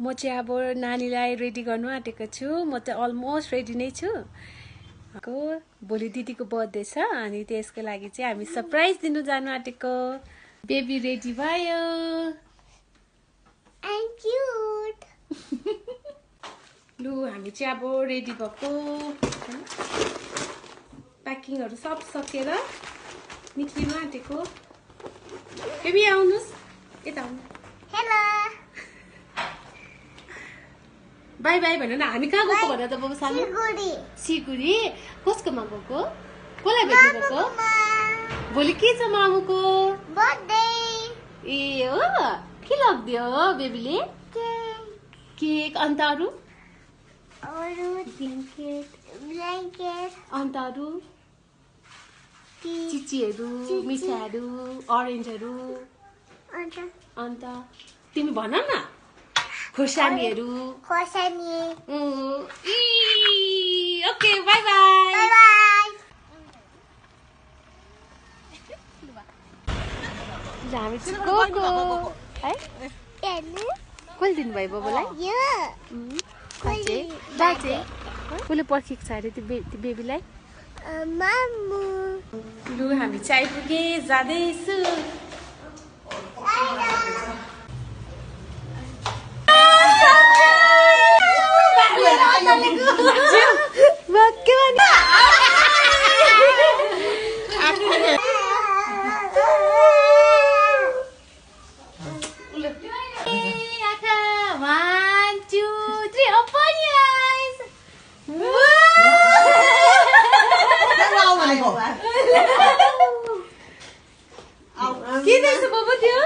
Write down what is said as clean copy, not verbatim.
म चाहिँ अब नानीलाई रेडी गर्नु आँटेको छु। म त अलमोस्ट रेडी नै छु। भोलि दिदीको बर्थडे छ अनि त्यसको लागि चाहिँ हामी सरप्राइज दिनु जानु आँटेको। बेबी रेडी भयो। लु हामी चाहिँ अब रेडी भएको प्याकिङहरु सब सकेर निक्लिनु आँटेको। बेबी आउनुस् यता आउनु। हेलो बाई बाई भन न। हामी कहाँ गएको भन त बाबु सानो? सिलगढी। कसकोमा गएको? कसलाई भेट्नु गएको? भोलि के छ मामुको? बर्थडे। ए हो के लग्दियो बेबीले? केक अन्त अरु? ब्ल्याङ्केट अन्त अरु? चिचीहरु, मिठाईहरु, ऑरेन्जहरु। अन्त तिमी भन न। खोर्सानीहरु। Okay bye bye. हामी चाहिँ गएको है। कसले दिनुभयो बाबुलाई? बाजे कसले पर्खेको छ अरे त्यो बेबीलाई? मामु। लु हामी चाहिँ आइपुगे जाँदैछु। के देख्छ बाबु त्यो?